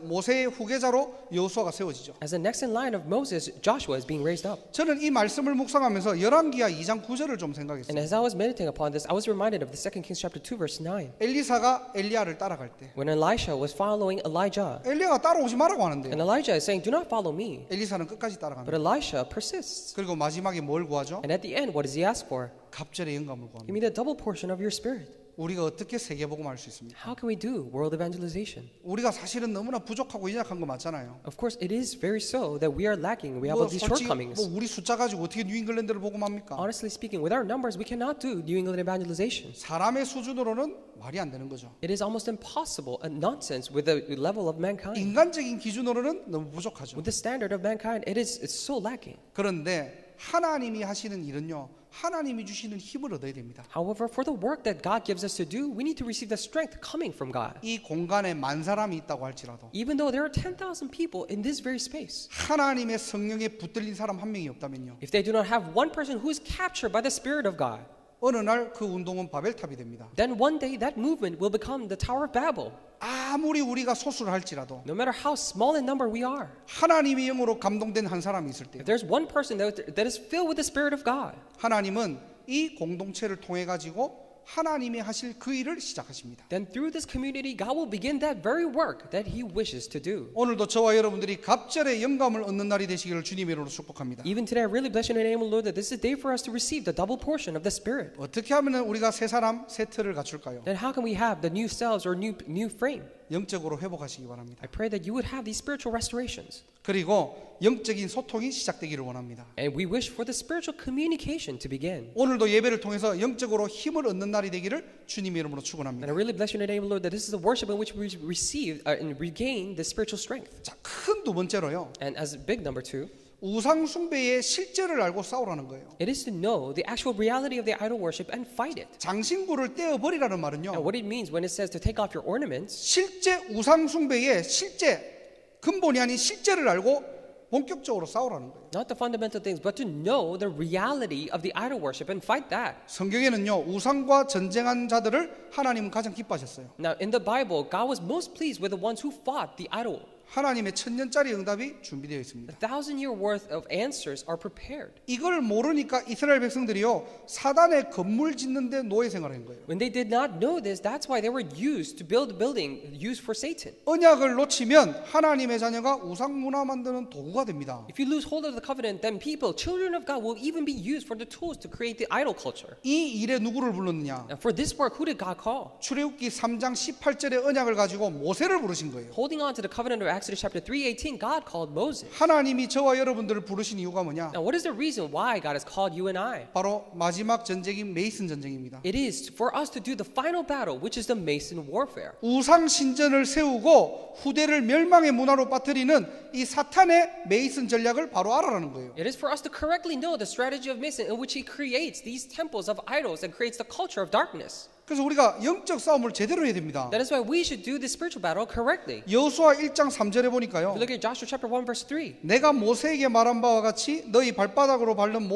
모세의 후계자로 여호수아가 세워지죠. As the next in line of Moses, Joshua is being raised up. 저는 이 말씀을 묵상하면서 열왕기하 2장 9절을 좀 And 생각했어요. as I was meditating upon this, I was reminded of the 2 Kings chapter 2 verse 9. 엘리사가 엘리야를 따라갈 때 When Elisha was following Elijah, 엘리야가 따라오지 말라고 하는데 and Elijah is saying, "Do not follow me." 엘리사는 끝까지 But 따라갑니다. Elisha persists. 그리고 마지막에 뭘 구하죠? And at the end, what does he ask for? 갑절의 영감을 Give 구합니다. me the double portion of your spirit. 우리가 어떻게 세계복음할 수 있습니까? How can we do world evangelization? 우리가 사실은 너무나 부족하고 연약한 거 맞잖아요. Of course, it is very so that we are lacking. We have all these 솔직히 shortcomings. 우리 숫자 가지고 어떻게 뉴잉글랜드를 복음합니까? Honestly speaking, with our numbers, we cannot do New England evangelization. 사람의 수준으로는 말이 안 되는 거죠. It is almost impossible, a nonsense with the level of mankind. 인간적인 기준으로는 너무 부족하죠. With the standard of mankind, it's so lacking. 그런데 하나님이 하시는 일은요, 하나님이 주시는 힘을 얻어야 됩니다. However, for the work that God gives us to do, we need to receive the strength coming from God. 이 공간에 만 사람이 있다고 할지라도 Even though there are 10,000 people in this very space, 하나님의 성령에 붙들린 사람 한 명이 없다면요, if they do not have one person who is captured by the Spirit of God, 어느 날 그 운동은 바벨탑이 됩니다. then one day that movement will become the Tower of Babel. 아무리 우리가 소수를 할지라도 No matter how small in number we are, 하나님의 영으로 감동된 한 사람이 있을 때 if there's one person that is filled with the Spirit of God, 하나님은 이 공동체를 통해 가지고 하나님이 하실 그 일을 시작하십니다. then through this community, God will begin that very work that He wishes to do. 오늘도 저와 여러분들이 갑절의 영감을 얻는 날이 되시기를 주님의 이름으로 축복합니다. Even today, I really bless you in the name of the Lord that this is a day for us to receive the double portion of the Spirit. 어떻게 하면 우리가 새 사람, 새 틀을 갖출까요? Then how can we have the new selves or new frame? 영적으로 회복하시기 바랍니다. I pray that you would have these spiritual restorations. 그리고 영적인 소통이 시작되기를 원합니다. And we wish for the spiritual communication to begin. 오늘도 예배를 통해서 영적으로 힘을 얻는 날이 되기를 주님의 이름으로 And 축원합니다. I really bless you in the name of the Lord that this is the worship in which we receive and regain the spiritual strength. 자, 큰 두 번째로요. And as big number two, 우상 숭배의 실제를 알고 싸우라는 거예요. it is to know the actual reality of the idol worship and fight it. 장신구를 떼어 버리라는 And 말은요. what it means when it says to take off your ornaments, 실제 우상 숭배의 실제 근본이 아닌 실제를 알고 본격적으로 싸우라는 거예요. not the fundamental things, but to know the reality of the idol worship and fight that. 성경에는요, 우상과 전쟁한 자들을 하나님은 가장 기뻐하셨어요. Now, in the Bible, God was most pleased with the ones who fought the idol. 하나님의 1000년짜리 응답이 준비되어 A 있습니다. 1,000-year worth of answers are prepared. 이걸 모르니까 이스라엘 백성들이요, 사단의 건물 짓는데 노예 생활한 거예요. When they did not know this, that's why they were used to build a building used for Satan. 언약을 놓치면 하나님의 자녀가 우상 문화 만드는 도구가 됩니다. If you lose hold of the covenant, then people, children of God, will even be used for the tools to create the idol culture. 이 일에 누구를 불렀느냐? Now, for this work, who did God call? 출애굽기 3장 18절의 언약을 가지고 모세를 부르신 거예요. Holding on to the covenant of Exodus chapter 3:18, God called Moses. 하나님이 저와 여러분들을 부르신 이유가 뭐냐? Now, what is the reason why God has called you and I? 바로 마지막 전쟁인 메이슨 전쟁입니다. It is for us to do the final battle, which is the Mason warfare. 우상 신전을 세우고 후대를 멸망의 문화로 빠뜨리는 이 사탄의 메이슨 전략을 바로 알아라는 거예요. It is for us to correctly know the strategy of Mason in which he creates these temples of idols and creates the culture of darkness. 그래서 우리가 영적 싸움을 제대로 해야 됩니다. That is why we should do the spiritual battle correctly. 여호수아 1장 3절에 If 보니까요. you look at Joshua chapter 1 verse 3. 내가 모세에게 말한 바와 같이 너희 발바닥으로 밟는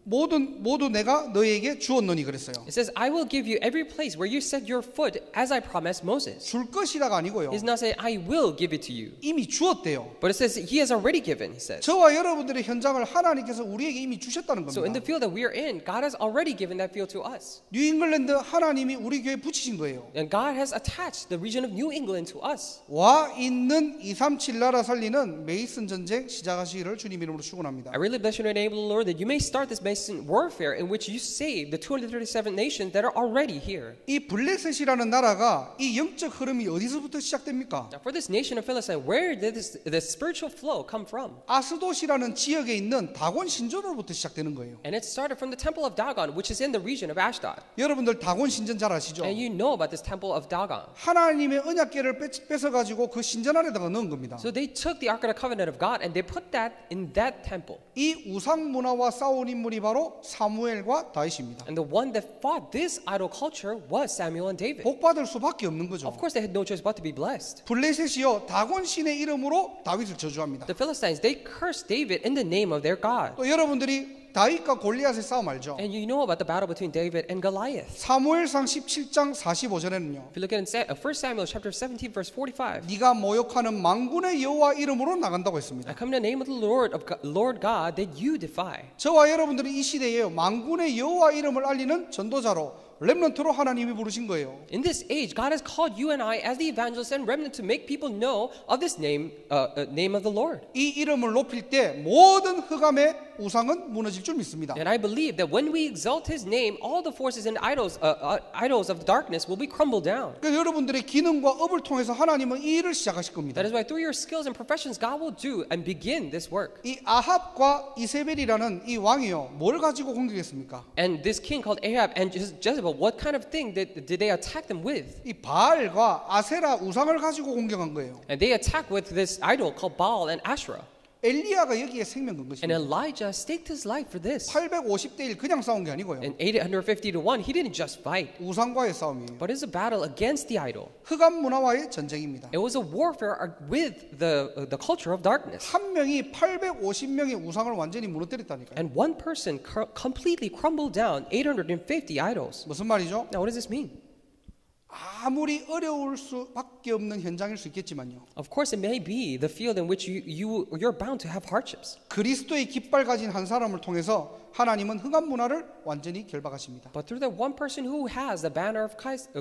모두 내가 너희에게 주었노니 그랬어요. It says, I will give you every place where you set your foot as I promised Moses. 줄 것이다가 아니고요. It's not saying, I will give it to you. 이미 주었대요. But it says, he has already given, he says. 저와 여러분들의 현장을 하나님께서 우리에게 이미 주셨다는 So in the 겁니다. field that we are in, God has already given that field to us. 뉴잉글랜드 하나님이 우리 교회에 붙이신 거예요. And God has attached the region of New England to us. 와 있는 237 나라 살리는 메이슨 전쟁 시작하시기를 주님 이름으로 축원합니다. I really bless you in the name of the Lord that you may start this Mason constant warfare in which you save the 237 nations that are already here. 이 블레셋이라는 나라가 이 영적 흐름이 어디서부터 시작됩니까? Now, for this nation of Philistine, where did this spiritual flow come from? 아스돗이라는 지역에 있는 다곤 신전으로부터 시작되는 거예요. And it started from the temple of Dagon, which is in the region of Ashdod. 여러분들 다곤 신전 잘 아시죠? And you know about this temple of Dagon. 하나님의 언약궤를 뺏어가지고 그 신전 안에다가 넣은 겁니다. So they took the Ark of the Covenant of God and they put that in that temple. 이 우상 문화와 싸운 인물이 바로 사무엘과 다윗입니다. And the one that fought this idol culture was Samuel and David. 복받을 수밖에 없는 거죠. Of course, they had no choice but to be blessed. 블레셋이요 다곤 신의 이름으로 다윗을 저주합니다. The Philistines, they cursed David in the name of their God. 또 여러분들이 다윗과 골리앗의 싸움 알죠? And you know about the battle between David and Goliath. 사무엘상 17장 45절에는요. If you look at 1 Samuel chapter 17 verse 45. 네가 모욕하는 만군의 여호와 이름으로 나간다고 했습니다. I come in the name of the Lord God that you defy. 저와 여러분들이 이 시대에 만군의 여호와 이름을 알리는 전도자로 렘넌트로 하나님이 부르신 거예요. In this age, God has called you and I as the evangelists and remnant to make people know of this name of the Lord. 이 이름을 높일 때 모든 흑암의 우상은 무너질 줄 믿습니다. And I believe that when we exalt His name, all the forces and idols of darkness will be crumbled down. 그래서 여러분들의 기능과 업을 통해서 하나님은 이 일을 시작하실 겁니다. That is why through your skills and professions, God will do and begin this work. 이 아합과 이세벨이라는 이 왕이요 뭘 가지고 공격했습니까? And this king called Ahab and Jezebel, what kind of thing did they attack them with? 이 바알과 아세라 우상을 가지고 공격한 거예요. And they attacked with this idol called Baal and Asherah. 엘리야가 여기에 생명 건 And 것입니다. Elijah staked his life for this. 850대 1 그냥 싸운 게 아니고요. And 850 to 1, he didn't just fight, 우상과의 싸움이에요. but it's a battle against the idol. 흑암 문화와의 전쟁입니다. It was a warfare with the culture of darkness. 한 명이 850명의 우상을 완전히 무너뜨렸다니까요. And one person completely crumbled down 850 idols. 무슨 말이죠? Now, what does this mean? 아무리 어려울 수밖에 없는 현장일 수 있겠지만요. Of course, it may be the field in which you're bound to have hardships. 그리스도의 깃발 가진 한 사람을 통해서 하나님은 흑암 문화를 완전히 결박하십니다. But through that one person who has the banner of Christ,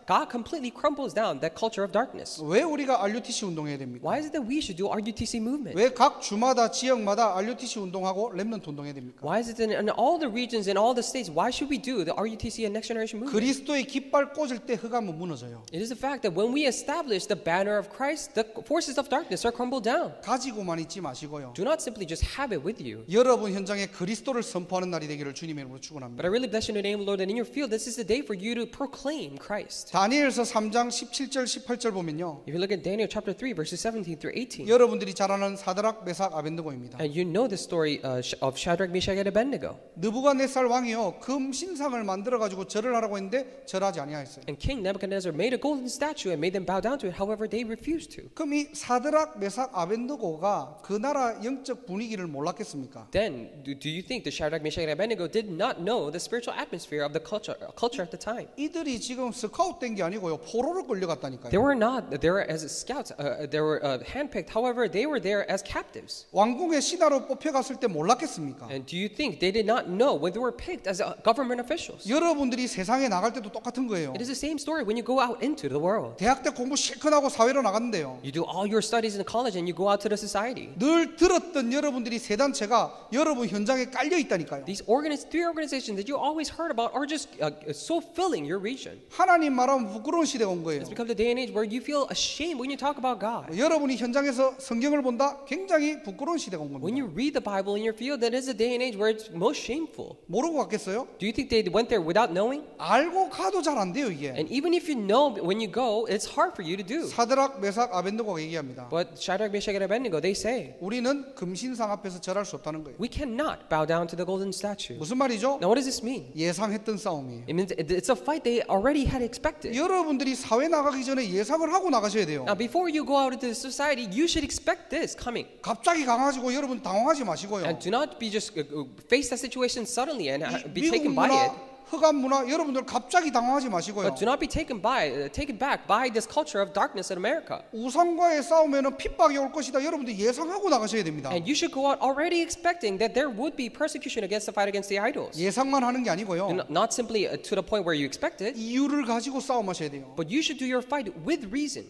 God completely crumbles down that culture of darkness. 왜 우리가 RUTC 운동해야 됩니까? Why is it that we should do RUTC movement? 왜 각 주마다 지역마다 RUTC 운동하고 렘넌트 운동해야 됩니까? Why is it that in all the regions, in all the states, why should we do the RUTC and Next Generation movement? 그리스도의 깃발 꽂을 때 흑암은 무너져요. It is the fact that when we establish the banner of Christ, the forces of darkness are crumbled down. 가지고만 있지 마시고요. Do not simply just have it with you. 여러분 현장에 그리스도를 선포하는 날이 되기를 주님의 이름으로 축원합니다. But I really bless you in the name of the Lord that in your field, this is the day for you to proclaim Christ. 다니엘서 3장 17절 18절 보면요. If you look at Daniel chapter 3, verses 17 through 18, 여러분들이 잘 아는 사드락 메삭 아벤느고입니다. and you know the story of Shadrach, Meshach, and Abednego. 느부갓네살 왕이요 금 신상을 만들어 가지고 절을 하라고 했는데 절하지 아니하였어요. And King Nebuchadnezzar made a golden statue and made them bow down to it. However, they refused to. 그럼 이 사드락 메삭 아벤느고가 그 나라 영적 분위기를 몰랐겠습니까? Then, do you think the Shadrach, Meshach, and Abednego did not know the spiritual atmosphere of the culture at the time? 이들이 지금 스카웃 된 게 아니고요 포로로 끌려갔다니까요. They were not. They were as scouts. They were handpicked. However, they were there as captives. 왕궁의 신하로 뽑혀갔을 때 몰랐겠습니까? And do you think they did not know when they were picked as government officials? 여러분들이 세상에 나갈 때도 똑같은 거예요. It is the same story when you go out into the world. 대학 때 공부 실컷 하고 사회로 나갔는데요. You do all your studies in college and you go out to the society. 늘 들었던 여러분들이 세 단체가 여러분 현장에 깔려 있다니까요. These three organizations that you always heard about are just so filling your region. 하나님 말하면 부끄러운 시대가 온 거예요. It's become the day and age where you feel ashamed when you talk about God. 여러분이 현장에서 성경을 본다 굉장히 부끄러운 시대가 온 When 겁니다. you read the Bible in your field, that is a day and age where it's most shameful. 모르고 갔겠어요? Do you think they went there without knowing? 알고 가도 잘 안 돼요 이게. And even if you know when you go, it's hard for you to do. 사드락 메삭 아벤느고가 얘기합니다. But Shadrach, Meshach, and Abednego, they say, 우리는 금신상 앞에서 절할 수 없다는 거예요. we cannot bow down to the golden statue. 무슨 말이죠? Now, what does this mean? 예상했던 싸움이에요. It means it's a fight they already had expected. 여러분들이 사회 나가기 전에 예상을 하고 나가셔야 돼요. Now, before you go out into the society, you should expect this coming. 갑자기 강아지고 여러분 당황하지 마시고요. And do not be just face that situation suddenly and be 미국 taken by it. 문화, 흑암 문화 여러분들 갑자기 당황하지 마시고요. But do not be taken back by this culture of darkness in America. 우상과의 싸움에는 핍박이 올 것이다. 여러분들 예상하고 나가셔야 됩니다. And you should go out already expecting that there would be persecution against the fight against the idols. 예상만 하는 게 아니고요. And not simply to the point where you expect it, 이유를 가지고 싸움하셔야 돼요. but you should do your fight with reason.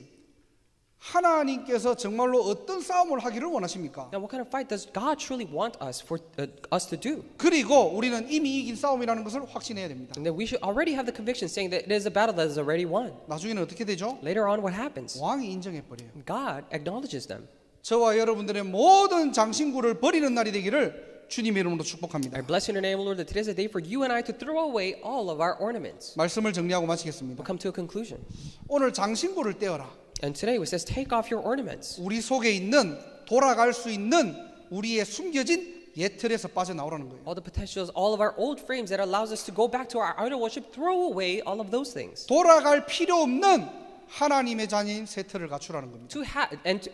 하나님께서 정말로 어떤 싸움을 하기를 원하십니까? Now, what kind of fight does God truly want us to do? 그리고 우리는 이미 이긴 싸움이라는 것을 확신해야 됩니다. And that we should already have the conviction saying that it is a battle that is already won. 나중에는 어떻게 되죠? Later on, what happens? 왕이 인정해 버려요. God acknowledges them. 저와 여러분들의 모든 장신구를 버리는 날이 되기를 주님의 이름으로 축복합니다. I bless you in the name of the Lord that today is a day for you and I to throw away all of our ornaments. 말씀을 정리하고 마치겠습니다. We'll come to a conclusion. 오늘 장신구를 떼어라. And today it says, take off your ornaments. 우리 속에 있는 돌아갈 수 있는 우리의 숨겨진 옛 틀에서 빠져나오라는 거예요. All the potentials, all of our old frames that allows us to go back to our idol worship, throw away all of those things. 돌아갈 필요 없는 하나님의 자녀인 새 틀을 갖추라는 겁니다.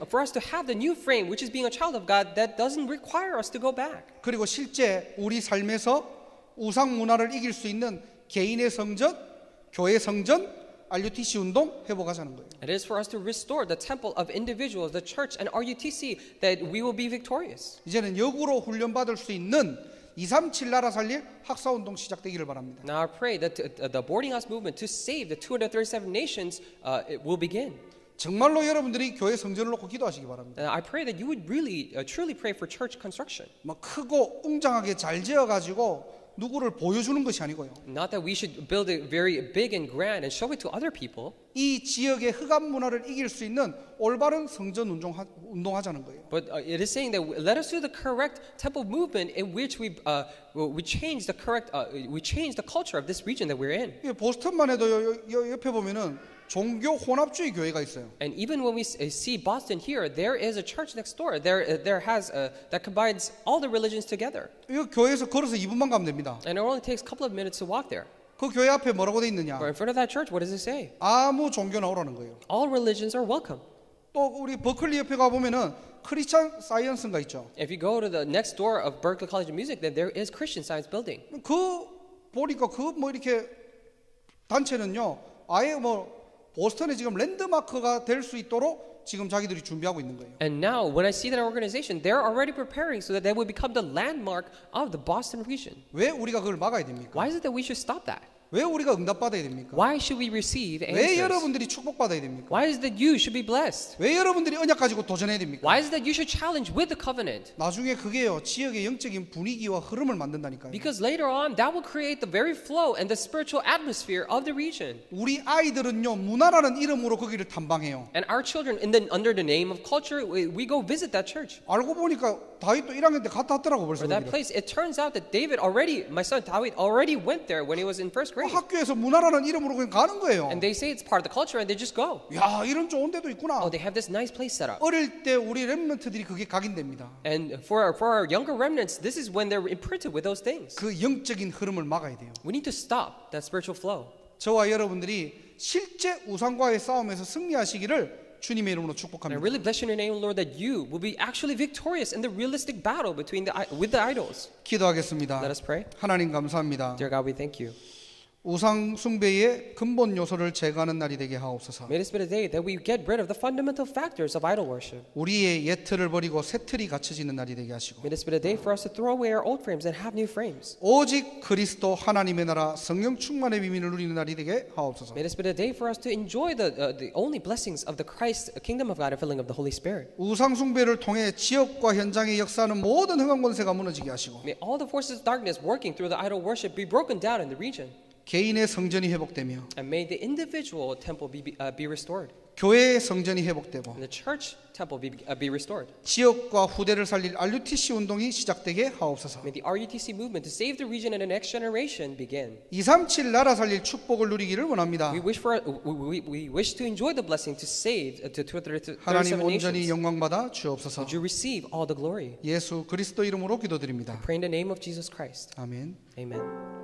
For us to have the new frame, which is being a child of God, that doesn't require us to go back. 그리고 실제 우리 삶에서 우상 문화를 이길 수 있는 개인의 성전, 교회 성전, RUTC 운동 회복하자는 거예요. It is for us to restore the temple of individuals, the church and RUTC, that we will be victorious. 이제는 역으로 훈련받을 수 있는 237 나라 살릴 학사 운동 시작되기를 바랍니다. Now I pray that the boarding house movement to save the 237 nations it will begin. 정말로 여러분들이 교회 성전을 놓고 기도하시기 바랍니다. I pray that you would really, truly pray for church construction. 뭐 크고 웅장하게 잘 지어가지고 누구를 보여주는 것이 아니고요. Not that we should build it very big and grand and show it to other people. 이 지역의 흑암 문화를 이길 수 있는 올바른 성전 운동하자는 거예요. But it is saying that let us do the correct temple movement in which we change the culture of this region that we're in. 보스턴만 해도 옆에 보면은 종교 혼합주의 교회가 있어요. And even when we see Boston here, there is a church next door. There has that combines all the religions together. 이 교회에서 걸어서 2분만 가면 됩니다. And it only takes a couple of minutes to walk there. 그 교회 앞에 뭐라고 돼 있느냐? But in front of that church, what does it say? 아무 종교나 오라는 거예요. All religions are welcome. 또 우리 버클리 옆에 가 보면은 크리스찬 사이언스가 있죠. If you go to the next door of Berklee College of Music, then there is Christian Science Building. 그 보니까 그 뭐 이렇게 단체는요, 아예 뭐 보스턴에 지금 랜드마크가 될 수 있도록 지금 자기들이 준비하고 있는 거예요. And now, when I see that organization, they're already preparing so that they will become the landmark of the Boston region. 왜 우리가 그걸 막아야 됩니까? Why is it that we should stop that? 왜 우리가 응답받아야 됩니까? Why should we receive 왜 answers? 여러분들이 축복받아야 됩니까? Why is it that you should be blessed? 왜 여러분들이 언약 가지고 도전해야 됩니까? Why is it that you should challenge with the covenant? 나중에 그게요, 지역의 영적인 분위기와 흐름을 만든다니까요. Because later on, that will create the very flow and the spiritual atmosphere of the region. 우리 아이들은요, 문화라는 이름으로 거기를 탐방해요. And our children, under the name of culture, we go visit that church. 알고 보니까 다윗도 1학년 때 갔다 왔더라고 벌써. Or that place, it turns out that my son David already went there when he was in first grade. 학교에서 문화라는 이름으로 그냥 가는 거예요. And they say it's part of the culture and they just go. 야, 이런 좋은 데도 있구나. Oh, they have this nice place set up. 어릴 때 우리 렘넌트들이 그게 각인됩니다. And for our younger remnants, this is when they're imprinted with those things. 그 영적인 흐름을 막아야 돼요. We need to stop that spiritual flow. 저와 여러분들이 실제 우상과의 싸움에서 승리하시기를 주님의 이름으로 And I 축복합니다. really bless you in your name, Lord, that you will be actually victorious in the realistic battle with the idols. 기도하겠습니다. Let us pray. 하나님 감사합니다. Dear God, we thank you. 우상 숭배의 근본 요소를 제거하는 날이 되게 하옵소서. May this be the day that we get rid of the fundamental factors of idol worship. 우리의 옛 틀을 버리고 새 틀이 갖춰지는 날이 되게 하시고 May this be the day for us to throw away our old frames and have new frames. 오직 그리스도 하나님의 나라 성령 충만의 비밀을 누리는 날이 되게 하옵소서. May this be the day for us to enjoy the only blessings of the Christ kingdom of God and filling of the Holy Spirit. 우상 숭배를 통해 지역과 현장에 역사하는 모든 흑암 권세가 무너지게 하시고 May all the forces of darkness working through the idol worship be broken down in the region. 개인의 성전이 회복되며 And may the individual temple be restored. 교회의 성전이 회복되고 And the church temple be restored. 지역과 후대를 살릴 RUTC 운동이 시작되게 하옵소서. May the RUTC movement to save the region and the next generation begin. 237 나라 살릴 축복을 누리기를 원합니다. We wish to enjoy the blessing to save to 37 하나님 온전히 nations. 영광 받아 주옵소서. Would you receive all the glory? 예수 그리스도 이름으로 기도드립니다. Pray in the name of Jesus Christ. 아멘. Amen.